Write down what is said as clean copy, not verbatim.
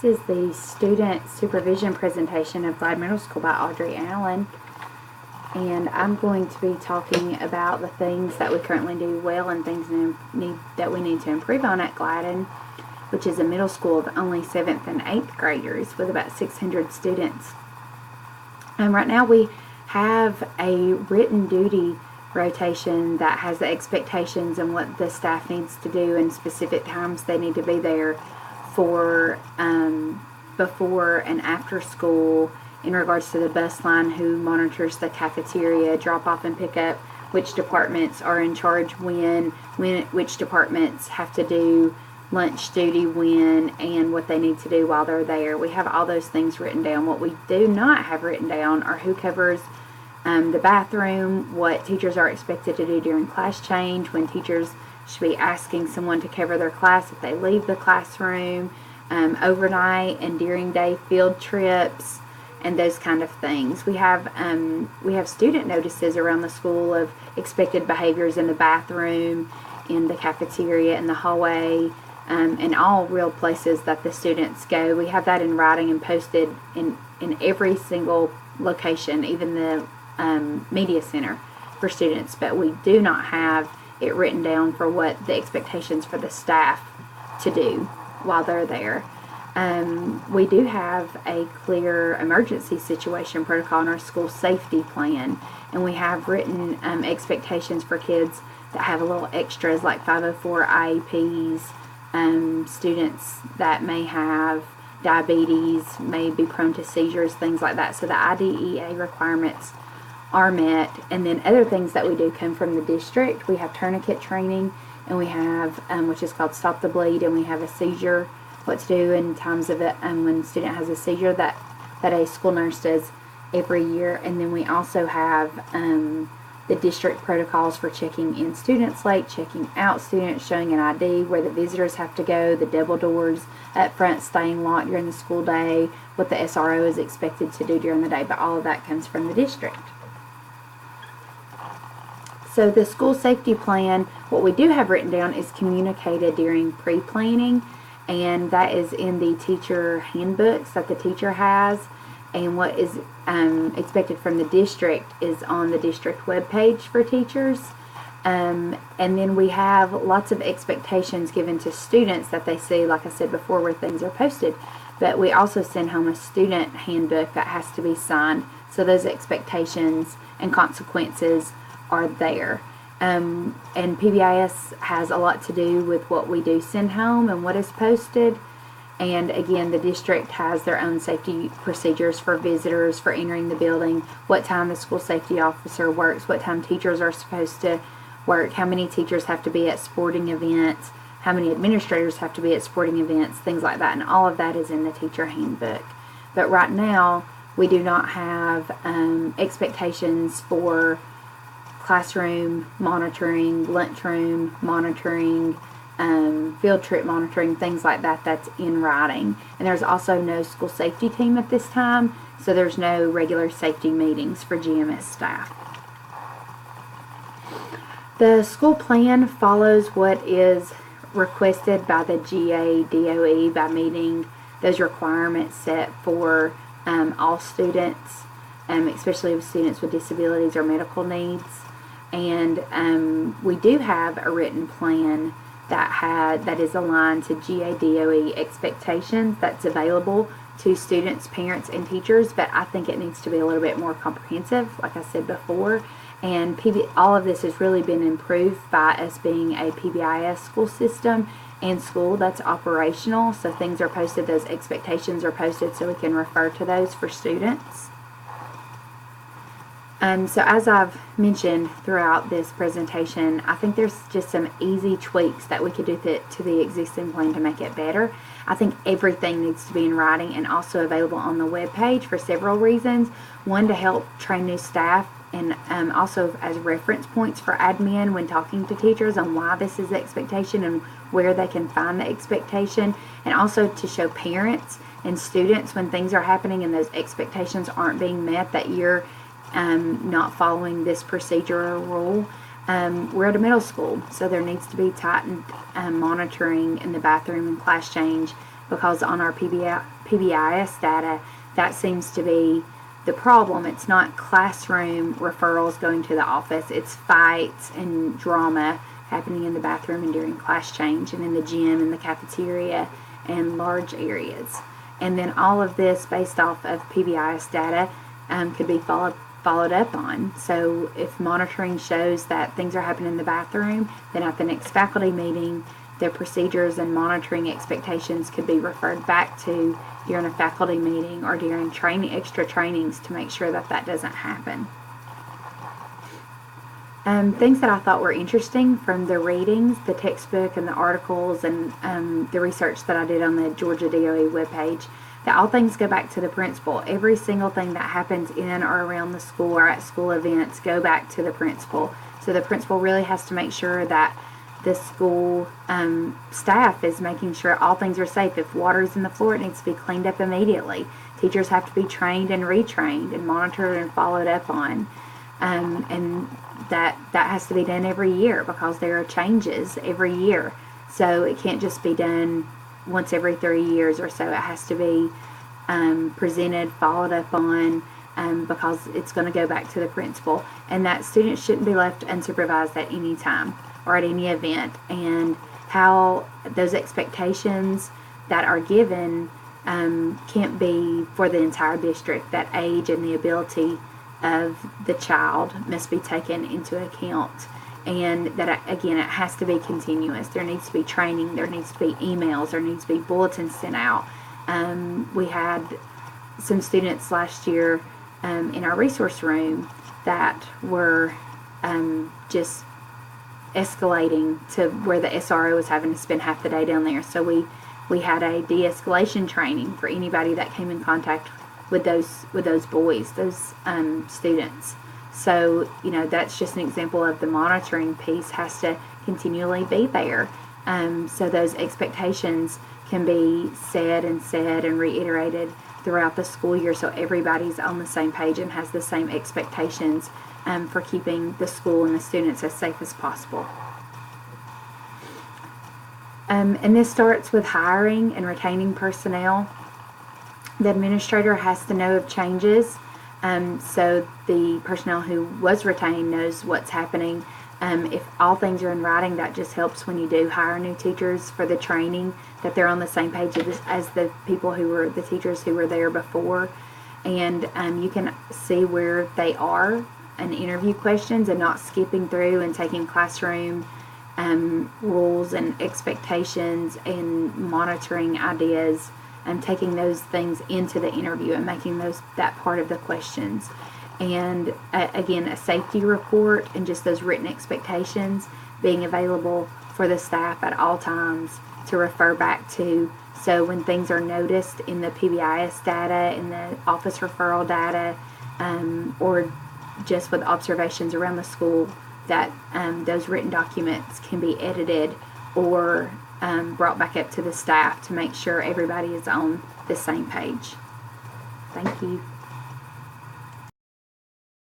This is the student supervision presentation of Glad Middle School by Audrey Allen, and I'm going to be talking about the things that we currently do well and things that we need to improve on at Gladden, which is a middle school of only 7th and 8th graders with about 600 students. Right now we have a written duty rotation that has the expectations and what the staff needs to do and specific times they need to be there for before and after school in regards to the bus line, who monitors the cafeteria, drop off and pick up, which departments are in charge when which departments have to do lunch duty when, and what they need to do while they're there. We have all those things written down. What we do not have written down are who covers the bathroom, what teachers are expected to do during class change, when teachers should be asking someone to cover their class if they leave the classroom, overnight and during day field trips, and those kind of things. We have student notices around the school of expected behaviors in the bathroom, in the cafeteria, in the hallway, and all real places that the students go. We have that in writing and posted in every single location, even the media center for students, but we do not have it written down for what the expectations for the staff to do while they're there. We do have a clear emergency situation protocol in our school safety plan, and we have written expectations for kids that have a little extras like 504 IEPs, students that may have diabetes, may be prone to seizures, things like that. So the IDEA requirements are met, and then other things that we do come from the district. We have tourniquet training, and we have which is called Stop the Bleed, and we have a seizure, what to do in times of it when a student has a seizure that a school nurse does every year. And then we also have the district protocols for checking in students late, checking out students, showing an ID, where the visitors have to go, the double doors up front staying locked during the school day, what the SRO is expected to do during the day, but all of that comes from the district. So the school safety plan, what we do have written down is communicated during pre-planning, and that is in the teacher handbooks that the teacher has, and what is expected from the district is on the district webpage for teachers. And then we have lots of expectations given to students that they see, like I said before, where things are posted. But we also send home a student handbook that has to be signed, so those expectations and consequences are there. And PBIS has a lot to do with what we do send home and what is posted. And again, the district has their own safety procedures for visitors, for entering the building, what time the school safety officer works, what time teachers are supposed to work, how many teachers have to be at sporting events, how many administrators have to be at sporting events, things like that. And all of that is in the teacher handbook. But right now, we do not have expectations for classroom monitoring, lunchroom monitoring, field trip monitoring, things like that. That's in writing. And there's also no school safety team at this time, so there's no regular safety meetings for GMS staff. The school plan follows what is requested by the GADOE by meeting those requirements set for all students, especially students with disabilities or medical needs. And we do have a written plan that is aligned to GADOE expectations that's available to students, parents, and teachers, but I think it needs to be a little bit more comprehensive, like I said before. And all of this has really been improved by us being a PBIS school system and school that's operational. So things are posted, those expectations are posted, so we can refer to those for students. So as I've mentioned throughout this presentation, I think there's just some easy tweaks that we could do to the existing plan to make it better. I think everything needs to be in writing and also available on the web page for several reasons. One, to help train new staff, and also as reference points for admin when talking to teachers on why this is the expectation and where they can find the expectation, and also to show parents and students when things are happening and those expectations aren't being met, that you're not following this procedural rule. We're at a middle school, so there needs to be tightened monitoring in the bathroom and class change because on our PBIS data, that seems to be the problem. It's not classroom referrals going to the office, it's fights and drama happening in the bathroom and during class change and in the gym and the cafeteria and large areas. And then all of this based off of PBIS data could be followed up on. So if monitoring shows that things are happening in the bathroom, then at the next faculty meeting, the procedures and monitoring expectations could be referred back to during a faculty meeting or during extra trainings to make sure that that doesn't happen. Things that I thought were interesting from the readings, the textbook and the articles and the research that I did on the Georgia DOE webpage, that all things go back to the principal. Every single thing that happens in or around the school or at school events go back to the principal. So the principal really has to make sure that the school staff is making sure all things are safe. If water's in the floor, it needs to be cleaned up immediately. Teachers have to be trained and retrained and monitored and followed up on. And that has to be done every year because there are changes every year. So it can't just be done once every 3 years or so. It has to be presented, followed up on, because it's going to go back to the principal. And that students shouldn't be left unsupervised at any time or at any event. And how those expectations that are given can't be for the entire district. That age and the ability of the child must be taken into account, and that again, it has to be continuous. There needs to be training, there needs to be emails, there needs to be bulletins sent out. We had some students last year in our resource room that were just escalating to where the SRO was having to spend half the day down there. So we had a de-escalation training for anybody that came in contact with those boys, those students. So, that's just an example of the monitoring piece has to continually be there. So those expectations can be said and reiterated throughout the school year so everybody's on the same page and has the same expectations for keeping the school and the students as safe as possible. And this starts with hiring and retaining personnel. The administrator has to know of changes, so the personnel who was retained knows what's happening. If all things are in writing, that just helps when you do hire new teachers for the training, that they're on the same page as the people who were the teachers who were there before. And you can see where they are in interview questions and not skipping through and taking classroom rules and expectations and monitoring ideas and taking those things into the interview and making that part of the questions. And again, a safety report and just those written expectations being available for the staff at all times to refer back to. So when things are noticed in the PBIS data, in the office referral data, or just with observations around the school, that those written documents can be edited or brought back up to the staff to make sure everybody is on the same page. Thank you.